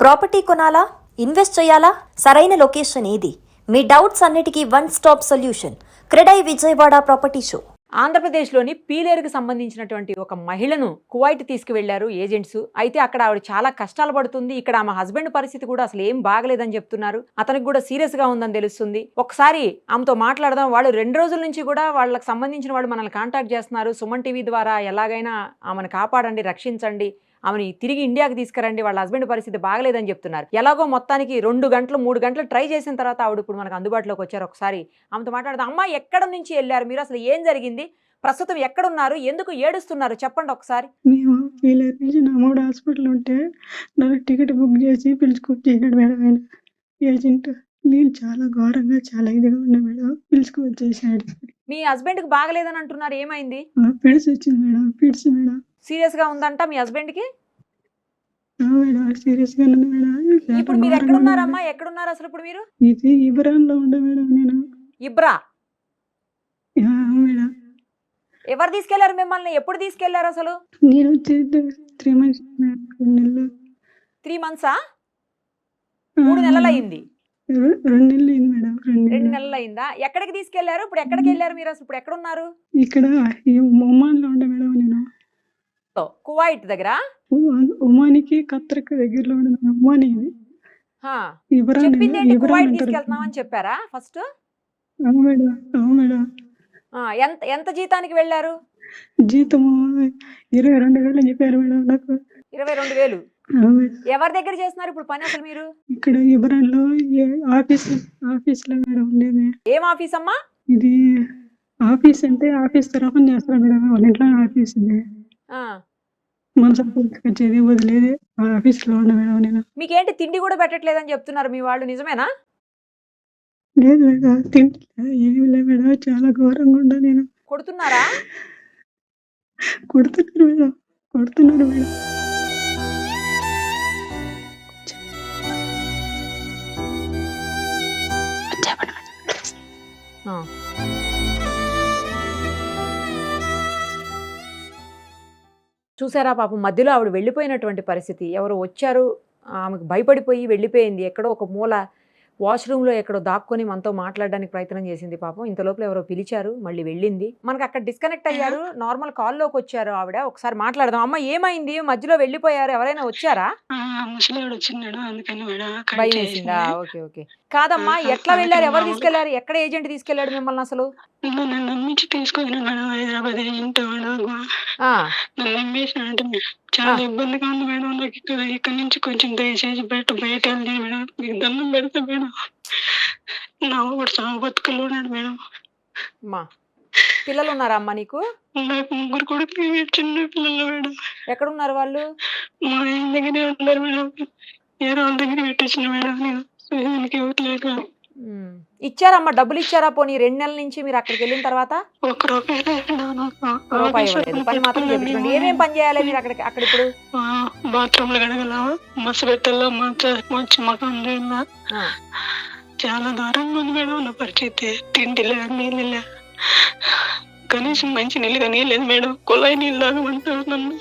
Property కొనాలా? Invest చేయాలా? సరైన లొకేషన్ ఏది? మీ డౌట్స్ అన్నిటికీ one stop solution. CREDAI Vijayawada property show. ఆంధ్రప్రదేశ్లోని పీలేరుకు సంబంధించినటువంటి ఒక మహిళను కువైట్ తీసుకువెళ్లారు ఏజెంట్స్. అయితే అక్కడ ఆవిడ చాలా కష్టాలు పడుతుంది. ఇక్కడ ఆమె హస్బెండ్ పరిస్థితి కూడా అసలు ఏం బాగలేదని చెప్తున్నారు. అతనికి కూడా సీరియస్ గా ఉందని తెలుస్తుంది. ఒకసారి ఆమెతో మాట్లాడదాం. వాళ్ళు 2 రోజుల నుంచి కూడా వాళ్ళకి సంబంధించిన వాళ్ళు మనల్ని కాంటాక్ట్ చేస్తున్నారు. సుమన్ టీవీ ద్వారా ఎలాగైనా ఆమెను కాపాడండి, రక్షించండి, ఆమెని తిరిగి ఇండియాకి తీసుకురండి, వాళ్ళ హస్బెండ్ పరిస్థితి బాగలేదని చెప్తున్నారు. ఎలాగో మొత్తానికి 2 గంటలు 3 గంటలు ట్రై చేసిన తర్వాత ఆవిడ ఇప్పుడు మనకు అందుబాటులోకి వచ్చారు. ఒకసారి ఆమెతో మాట్లాడదాం. అమ్మ, ఎక్కడ నుంచి వెళ్ళారు మీరు? అసలు ఏం జరిగింది? ప్రస్తుతం ఎక్కడున్నారు? ఎందుకు ఏడుస్తున్నారు? చెప్పండి ఒకసారి. మేము పీలేరు నుంచి నమోడు హాస్పిటల్ ఉంటే నాకు టికెట్ బుక్ చేసి పిలుచుకొచ్చేసాడు మేడం ఆయన ఏజెంట్. నేను చాలా ఘోరంగా చాలా ఇదిగా ఉన్నా మేడం. పిలుచుకొచ్చేసాడు. మీ హస్బెండ్కి బాగలేదని అంటున్నారు. ఏమైంది? పిడ్స్ వచ్చింది మేడం. పిడ్స్ మేడం. సీరియస్ గా ఉందంట మీ హస్బెండ్కి? మేడం సీరియస్ గా ఉంది మేడం. ఇప్పుడు మీరు ఎక్కడున్నారమ్మా? ఎక్కడున్నారు అసలు ఇప్పుడు మీరు? ఇది ఇబ్రాన్ లో ఉండే మేడం నేను. ఇబ్రా? మేడం. ఎవరు తీసుకెళ్లారు మిమ్మల్ని? ఎప్పుడు తీసుకెళ్లారు అసలు? నేను 3 months 2 నెలలు. 3 months? 3 నెలలు అయింది. 2 నెలలు అయింది మేడం. 2 నెలలు అయిందా? ఎక్కడికి తీసుకెళ్లారు? ఇప్పుడు ఎక్కడికి వెళ్ళారు మీరు? అసలు ఇప్పుడు ఎక్కడున్నారు? ఇక్కడ ఒమాన్ లో ఉండే మేడం నేను. కువైట్ దగ్గర? ఒమానికి ఖత్తర్కి దగ్గరలో ఉండే ఒమాని. చెప్పింది ఏంటి? కువైట్ తీసుకెళ్తున్నామని చెప్పారా ఫస్ట్? అవును మేడం. ఎంత ఎంత జీతానికి వెళ్ళారు? జీతము 22,000 అని చెప్పారు మేడం నాకు. 22,000? ఎవరి దగ్గర చేస్తున్నారు ఇప్పుడు పని అసలు మీరు? ఇక్కడ ఇబ్రాన్ లో ఆఫీస్ లో మేడం ఉండేది. ఏం ఆఫీస్ అమ్మా? ఇది ఆఫీస్ అంటే ఆఫీస్ తరఫున చేస్తారు మేడం. వాళ్ళ ఇంట్లో ఆఫీస్ ఉంది. మనసు వచ్చేది వదిలేది ఆఫీస్ లో ఉండే మేడం నేను. మీకేంటి తిండి కూడా పెట్టట్లేదని చెప్తున్నారు మీ వాళ్ళు, నిజమేనా? లేదు మేడం, తింటే ఏమి లేదు మేడం. చాలా ఘోరంగా ఉండా నేను. కొడుతున్నారా? కొడుతున్నారు మేడం. చూసారా పాపం, మధ్యలో ఆవిడ వెళ్ళిపోయినటువంటి పరిస్థితి. ఎవరు వచ్చారు, ఆమెకు భయపడిపోయి వెళ్ళిపోయింది. ఎక్కడో ఒక మూల వాష్రూమ్లో ఎక్కడో దాక్కొని మనతో మాట్లాడడానికి ప్రయత్నం చేసింది పాపం. ఇంత లోపల ఎవరో పిలిచారు, మళ్ళీ వెళ్ళింది. మనకు అక్కడ డిస్కనెక్ట్ అయ్యారు, నార్మల్ కాల్లోకి వచ్చారు ఆవిడ. ఒకసారి మాట్లాడదాం. అమ్మ, ఏమైంది? మధ్యలో వెళ్ళిపోయారు, ఎవరైనా వచ్చారా? భయం వేసిందా? Okay okay. కాదమ్మా, ఎట్లా వెళ్ళారు? ఎవరు తీసుకెళ్లారు? ఎక్కడ ఏజెంట్ తీసుకెళ్లాడు మిమ్మల్ని అసలు? చాలా ఇబ్బందిగా ఉంది మేడం నాకు. ఇక్కడ నుంచి కొంచెం దయచేసి బయట వెళ్ళి మేడం, మీకు దండం పెడతా మేడం. నా ఒకటి సాగు బతుకులు ఉన్నాడు మేడం. అమ్మా, పిల్లలు ఉన్నారా అమ్మా నీకు? నాకు 3 కొడుకులు, చిన్న పిల్లలు మేడం. ఎక్కడున్నారు వాళ్ళు? మా ఆయన దగ్గరే ఉన్నారు మేడం. వేరే వాళ్ళ దగ్గర పెట్టించిన మేడం నేను. ఇవ్వట్లేక. ఇచ్చారమ్మా, డబ్బులు ఇచ్చారా? పోనీ 2 నెలల నుంచి మీరు అక్కడికి వెళ్ళిన తర్వాత? 1 రూపాయి రూపాయి ఇవ్వలేదు. పని మాత్రం చేయించండి. ఏమేం పని చేయాలి మీరు అక్కడ ఇప్పుడు? బాత్రూమ్ లో కడగల, మస్తు పెట్టాల, మంచి మకం చేయాల. చాలా దూరంగా ఉంది మేడం నా పరిస్థితి. తిండిలే, నీళ్ళలే, కనీసం మంచి నీళ్ళుగా నీళ్ళు మేడం. కుళాయి నీళ్ళు తాగమంటారు నన్ను.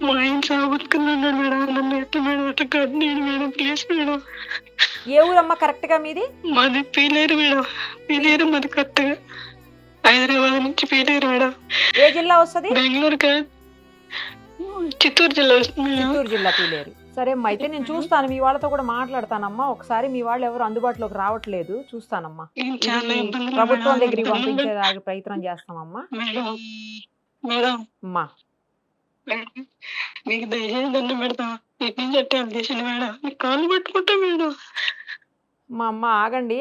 మా ఆయన సాగుతున్నాడు మేడం. నన్ను ఎట్లా మేడం అట్లా కట్టినాడు మేడం. Please madam. ఏ ఊరమ్మా కరెక్ట్ గా మీది? మాది పీలేరు మేడం. పీలేరు మాది కరెక్ట్ గా. హైదరాబాద్ నుంచి పీలేరు మేడం. ఏ జిల్లా వస్తుంది? బెంగళూరు కాదు, చిత్తూరు జిల్లా వస్తుంది. చిత్తూరు జిల్లా పీలేరు. సరే అమ్మా, అయితే నేను చూస్తాను, మీ వాళ్ళతో కూడా మాట్లాడతానమ్మా. ఒకసారి మీ వాళ్ళు ఎవరు అందుబాటులోకి రావట్లేదు, చూస్తానమ్మా. ప్రభుత్వం దగ్గరికి పంపించేదానికి ప్రయత్నం చేస్తామమ్మా. అమ్మా, నీకు దయచేసి దండం పెడతా. ఇటు నుంచి అట్టే చేసిన మేడం, నీకు కాళ్ళు పట్టుకుంటా మేడం. మా అమ్మ ఆగండి.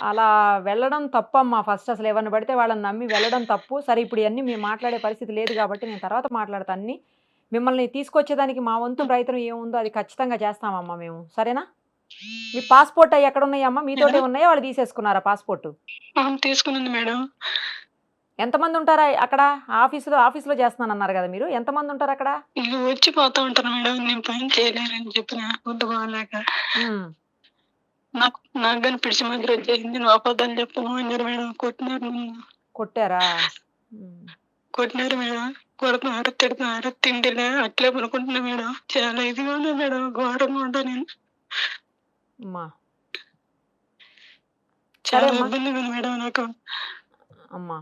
అలా వెళ్ళడం తప్పమ్మా. ఫస్ట్ అసలు ఎవరిని పడితే వాళ్ళని నమ్మి వెళ్ళడం తప్పు. సరే, ఇప్పుడు ఇవన్నీ మేము మాట్లాడే పరిస్థితి లేదు కాబట్టి నేను తర్వాత మాట్లాడతాను అన్ని. మిమ్మల్ని తీసుకొచ్చేదానికి మా వంతు ప్రయత్నం ఏముందో అది ఖచ్చితంగా చేస్తామమ్మా మేము. సరేనా? మీ పాస్పోర్ట్ అవి ఎక్కడ ఉన్నాయమ్మా? మీతోటే ఉన్నాయా? వాళ్ళు తీసేసుకున్నారా పాస్పోర్ట్? తీసుకున్నాను మేడం. ఎంతమంది ఉంటారా అక్కడ? ఆఫీసులో చేస్తున్నాను అన్నారు కదా మీరు. ఎంతమంది ఉంటారు అక్కడ? వచ్చి పోతా ఉంటారు మేడం. నేను పని చేయలేనని చెప్పిన వద్దు బాగాలేక. నాకు కానీ పిడిచి మధ్య వచ్చేసింది. నువ్వు అబద్ధాలు చెప్పను అన్నారు మేడం. కొట్టినారు నన్ను. కొట్టారా? కొట్టినారు మేడం. కొడుతున్నారు, తిడుతున్నారు, తిండిలే అట్లే పనుకుంటున్నా మేడం. చాలా ఇదిగా ఉన్నా మేడం, ఘోరంగా ఉంటా నేను. అమ్మా సరే చాలా అమ్మా. ఇబ్బందిగా ఉంది మేడం నాకు. అమ్మా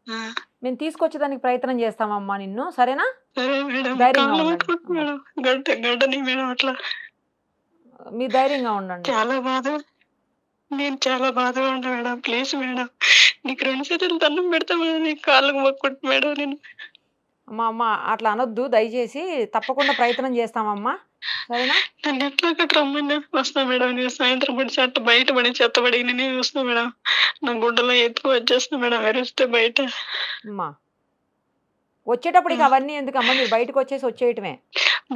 ఆ, మేము తీసుకొచ్చేదానికి ప్రయత్నం చేస్తామమ్మా నిన్ను, సరేనా? సరే మేడం, ధైర్యంగా కాళ్ళు ఉండండి పట్టుకుంటున్నా అమ్మా. మేడం. గడ్డని మేడం అట్లా. మీరు ధైర్యంగా ఉండండి. చాలా బాధ, నేను చాలా బాధగా ఉంటా మేడం. ప్లీజ్ మేడం, నీకు 2 చేతులు దండం పెడతా మేడం, నీకు కాళ్ళకు మొక్కుంటా మేడం నేను. అమ్మా అమ్మ అట్లా అనొద్దు దయచేసి, తప్పకుండా ప్రయత్నం చేస్తామమ్మా, సరేనా? నన్ను ఎట్లా అక్కడ రమ్మని వస్తా మేడం. నేను సాయంత్రం పడి చెత్త బయట పడి చెత్తబడి నేనే వస్తా మేడం. నా గుడ్డలో ఎత్తుకు వచ్చేస్తా మేడం, వెరుస్తే బయట. అమ్మా వచ్చేటప్పుడు ఇక అవన్నీ ఎందుకమ్మా, మీరు బయటకు వచ్చేసి వచ్చేయటమే.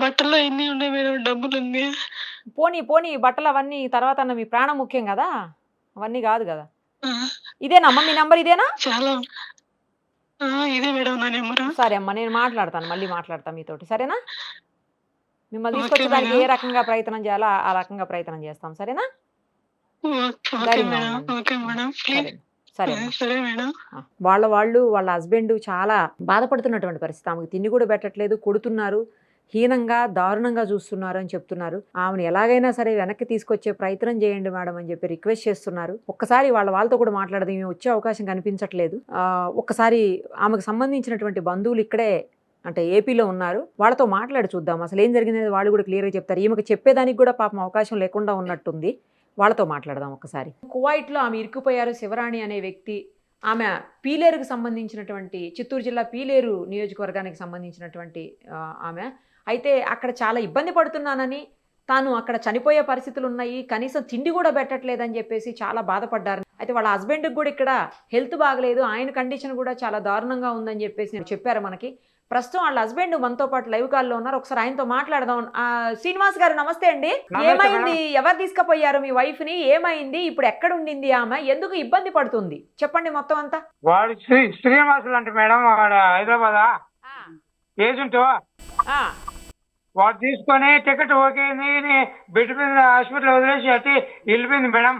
బట్టల్లో ఎన్ని ఉన్నాయి మేడం, డబ్బులు ఉంది. పోనీ పోనీ బట్టలు అవన్నీ తర్వాత అన్న, మీ ప్రాణం ముఖ్యం కదా, అవన్నీ కాదు కదా. ఆ, ఇదేనమ్మా మీ నంబర్, ఇదేనా? చాలా. ఇదే మేడం నా నెంబరు. సరే అమ్మా, నేను మాట్లాడతాను, మళ్ళీ మాట్లాడతాను మీతోటి, సరేనా? మిమ్మల్ని ఓకే తీసుకొచ్చేదానికి మేడం. ఏ రకంగా ప్రయత్నం చేయాలో ఆ రకంగా ప్రయత్నం చేస్తాం, సరేనా? ఓకే ధైర్యంగా మేడం. ఉండండి. Okay madam, please. సరే సరే అమ్మా. సరే మేడం. వాళ్ళ హస్బెండ్ చాలా బాధపడుతున్నటువంటి పరిస్థితి. ఆమెకు తిండి కూడా పెట్టట్లేదు, కొడుతున్నారు, హీనంగా దారుణంగా చూస్తున్నారు అని చెప్తున్నారు. ఆమెను ఎలాగైనా సరే వెనక్కి తీసుకొచ్చే ప్రయత్నం చేయండి మేడం అని చెప్పి రిక్వెస్ట్ చేస్తున్నారు. ఒక్కసారి వాళ్ళతో కూడా మాట్లాడదాం, ఈమె వచ్చే అవకాశం కనిపించట్లేదు. ఒక్కసారి ఆమెకు సంబంధించినటువంటి బంధువులు ఇక్కడే అంటే ఏపీలో ఉన్నారు, వాళ్ళతో మాట్లాడి చూద్దాం అసలు ఏం జరిగిందనేది వాళ్ళు కూడా క్లియర్గా చెప్తారు. ఈమెకు చెప్పేదానికి కూడా పాపం అవకాశం లేకుండా ఉన్నట్టుంది. వాళ్ళతో మాట్లాడదాం ఒకసారి. కువైట్లో ఆమె ఇరుక్కుపోయారు, శివరాణి అనే వ్యక్తి. ఆమె పీలేరుకు సంబంధించినటువంటి, చిత్తూరు జిల్లా పీలేరు నియోజకవర్గానికి సంబంధించినటువంటి ఆమె. అయితే అక్కడ చాలా ఇబ్బంది పడుతున్నానని, తాను అక్కడ చనిపోయే పరిస్థితులు ఉన్నాయి, కనీసం తిండి కూడా పెట్టట్లేదని చెప్పేసి చాలా బాధపడ్డారు. అయితే వాళ్ళ హస్బెండ్కి కూడా ఇక్కడ హెల్త్ బాగలేదు, ఆయన కండిషన్ కూడా చాలా దారుణంగా ఉందని చెప్పేసి చెప్పారు మనకి. ప్రస్తుతం వాళ్ళ హస్బెండ్ మనతో పాటు లైవ్ కాల్లో ఉన్నారు, ఒకసారి ఆయనతో మాట్లాడదాం. శ్రీనివాస్ గారు నమస్తే అండి. ఏమైంది, ఎవరు తీసుకుపోయారు మీ వైఫ్ ని, ఏమైంది, ఇప్పుడు ఎక్కడ ఉండింది ఆమె, ఎందుకు ఇబ్బంది పడుతుంది, చెప్పండి మొత్తం అంతా. వాడు శ్రీనివాసులు అంటే మేడం, వాడు హైదరాబాదా ఏజెంట్. వాడు తీసుకొని టికెట్ ఓకే బెడ్ మీద హాస్పిటల్ వదిలేసి అట్టి వెళ్ళిపోయింది మేడం.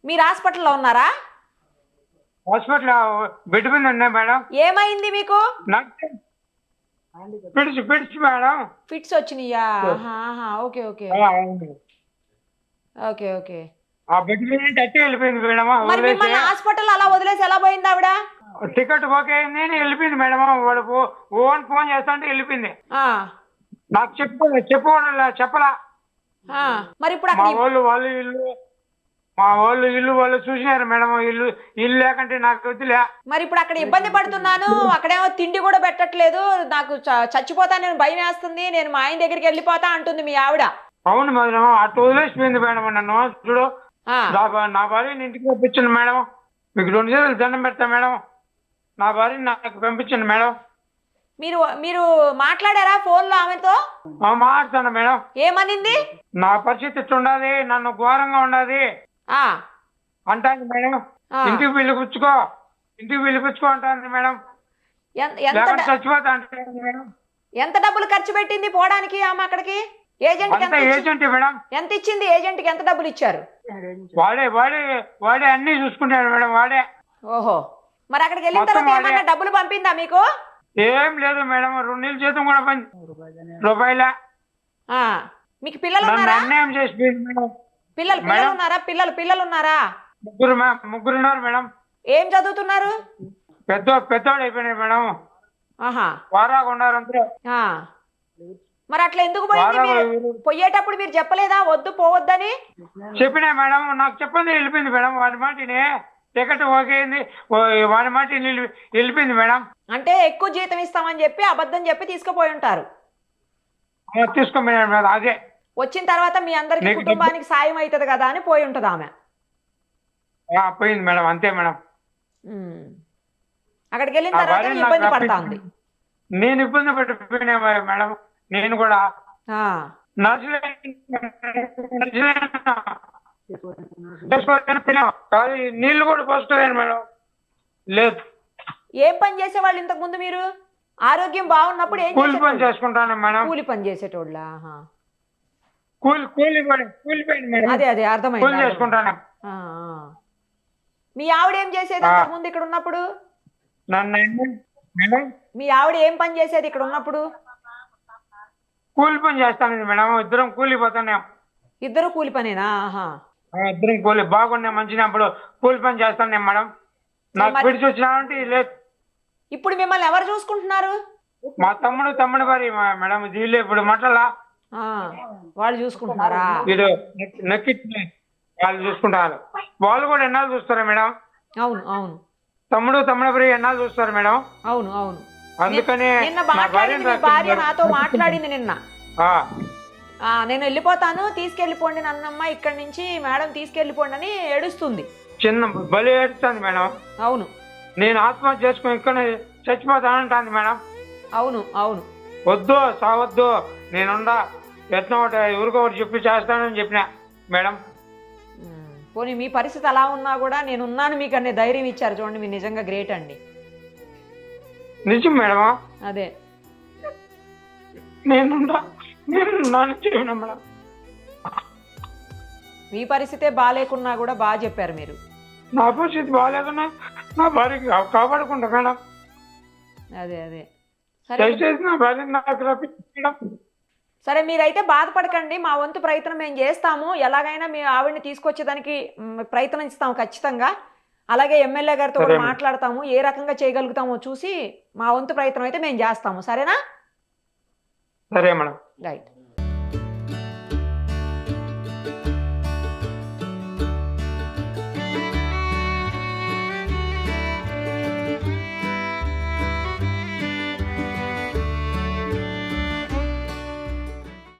మీరు హాస్పిటల్లో ఉన్నారా? హాస్పిటల్ బెడ్ మీద ఉన్నాయి మేడం. ఏమైంది మీకు? పిడిచి మేడం. ఫిట్స్ వచ్చినాయా? Okay okay okay okay. ఆ బెడ్ మీద అట్టి వెళ్ళిపోయింది మేడం. మరి మిమ్మల్ని హాస్పిటల్ అలా వదిలేసి ఎలా పోయింది ఆవిడ? టికెట్ ఓకే అయింది వెళ్ళిపోయింది మేడం. వాడు ఫోన్ చేస్తా అంటే వెళ్ళిపోయింది. నాకు చెప్పలా. మరి ఇప్పుడు మా వాళ్ళు ఇల్లు చూసినారు మేడం. ఇల్లు లేకంటే నాకు వద్దులే. మరి ఇప్పుడు అక్కడ ఇబ్బంది పడుతున్నాను, అక్కడేమో తిండి కూడా పెట్టట్లేదు, నాకు చచ్చిపోతా, నేను భయం వేస్తుంది, నేను మా ఆయన దగ్గరికి వెళ్ళిపోతా అంటుంది మీ ఆవిడ. అవును మేడం, అటు వదిలేసిపోయింది మేడం నన్ను. చూడు, నా భార్యని ఇంటికి పంపించండి మేడం, మీకు 2 చేతులు దండం పెడతా మేడం, నా భార్యని నాకు పంపించండి మేడం. మీరు మాట్లాడారా ఫోన్ లో ఆమెతో? మాట్లాడతాను మేడం. ఏమనింది? నా పరిస్థితి ఇట్లా ఉండాలి, నన్ను ఘోరంగా ఉండాలి అంటాను మేడం. ఇంటికి పిలిపించుకో అంటాను మేడం. చచ్చిపోతా అంటాను మేడం. ఎంత డబ్బులు ఖర్చు పెట్టింది పోవడానికి ఆమె అక్కడికి? Agent madam. ఎంత ఇచ్చింది? ఏజెంట్ కి ఎంత డబ్బులు ఇచ్చారు? వాడే అన్ని చూసుకుంటాడు మేడం, వాడే. ఓహో, మరి అక్కడికి వెళ్ళిన తర్వాత ఏమన్నా డబ్బులు పంపిందా మీకు? ఏం లేదు మేడం, 2 నెలల జీతం కూడా రూపాయల. మీకు పిల్లలు ఉన్నారా? అన్యాయం చేసిపోయింది మేడం. పిల్లలు ఉన్నారా? పిల్లలు ఉన్నారా? ముగ్గురు ఉన్నారు మేడం. ఏం చదువుతున్నారు? పెద్దోడు అయిపోయినాయి మేడం. వారాగా ఉన్నారు అందరూ. మరి అట్లా ఎందుకు పోయింది? పోయేటప్పుడు మీరు చెప్పలేదా వద్దు పోవద్దని? చెప్పినా మేడం, నాకు చెప్పండి వెళ్ళిపోయింది మేడం. వాడి మాటని టికెట్ ఓకే అయింది, వాడి మాట వెళ్ళిపోయింది మేడం. అంటే ఎక్కువ జీతం ఇస్తామని చెప్పి అబద్ధం చెప్పి తీసుకుపోయి ఉంటారు. తీసుకోమన్నాడు మేడం. అదే వచ్చిన తర్వాత మీ అందరికి కుటుంబానికి సాయం అవుతుంది కదా అని పోయి ఉంటది ఆమె. పోయింది మేడం, అంతే మేడం. అక్కడికి వెళ్ళిన తర్వాత ఇబ్బంది పడతాంది. నేను ఇబ్బంది పడిపోయినా మేడం. నేను కూడా నీళ్లు కూడా పోసుకోలేను మేడం. లేదు. ఏం పని చేసేవాళ్ళు ఇంతకు ముందు మీరు? ఆరోగ్యం బాగున్నప్పుడు ఏం కూలి పని చేసుకుంటాను మేడం. కూలి పని చేసేటోళ్ళ? అదే అర్థమైంది. చేసుకుంటాను. మీ ఆవిడ ఏం చేసేది అంతకు ముందు ఇక్కడ ఉన్నప్పుడు? మేడం మీ ఆవిడ ఏం పని చేసేది ఇక్కడ ఉన్నప్పుడు? కూలి పని చేస్తాను మేడం, ఇద్దరం కూలి పోతున్నాం. ఇద్దరు కూలి పనేనా? ఆహా. ఇద్దరం కూలి బాగున్నాయి మంచిగా, అప్పుడు కూలి పని చేస్తాను మేడం. నాకు మరి- పిడిచి వచ్చినామంటే లేదు. ఇప్పుడు మిమ్మల్ని ఎవరు చూసుకుంటున్నారు? మా తమ్ముడు వారి మేడం వీళ్ళు ఇప్పుడు మటలా ఆ, వాళ్ళు చూసుకుంటున్నారా? వీడు నక్కి వాళ్ళు చూసుకుంటారు. వాళ్ళు కూడా ఎన్నాళ్ళు చూస్తారా మేడం? అవును అవును తమ్ముడు వారి ఎన్నాళ్ళు చూస్తారు మేడం? అవును అవును. అందుకని నిన్న నా మాట్లాడింది, మీ భార్య నాతో మాట్లాడింది నిన్న. ఆ, నేను వెళ్ళిపోతాను, తీసుకెళ్ళిపోండి నన్నమ్మ ఇక్కడి నుంచి, మేడం తీసుకెళ్ళిపోండి అని ఏడుస్తుంది. చిన్న బలి ఏడుస్తుంది మేడం. అవును నేను ఆత్మహత్య చేసుకుని ఇక్కడ చచ్చిపోతానంటాను మేడం. అవును అవును. వద్దు సావద్దు, నేనుండా ఎట్లా ఒకటి ఎవరికో ఒకటి చెప్పి చేస్తానని చెప్పిన మేడం. పోనీ మీ పరిస్థితి అలా ఉన్నా కూడా నేనున్నాను మీకు అనే ధైర్యం ఇచ్చారు, చూడండి మీరు నిజంగా గ్రేట్ అండి. నిజం మేడమా? అదే నేనున్నాను చెప్పిన మేడం. మీ పరిస్థితే బాగాలేకున్నా కూడా బాగా చెప్పారు మీరు. నా పరిస్థితి బాగాలేకున్నా నా భార్యకి కాపాడుకుంటా మేడం. అదే అదే. సరే దయచేసి నా భార్య నాకు రప్పించు మేడం. సరే, మీరైతే బాధపడకండి, మా వంతు ప్రయత్నం మేము చేస్తాము. ఎలాగైనా మీ ఆవిడని తీసుకొచ్చేదానికి ప్రయత్నిస్తాము ఖచ్చితంగా. అలాగే ఎమ్మెల్యే గారితో కూడా మాట్లాడతాము, ఏ రకంగా చేయగలుగుతామో చూసి మా వంతు ప్రయత్నం అయితే మేము చేస్తాము. సరేనా? సరే మేడం. రైట్.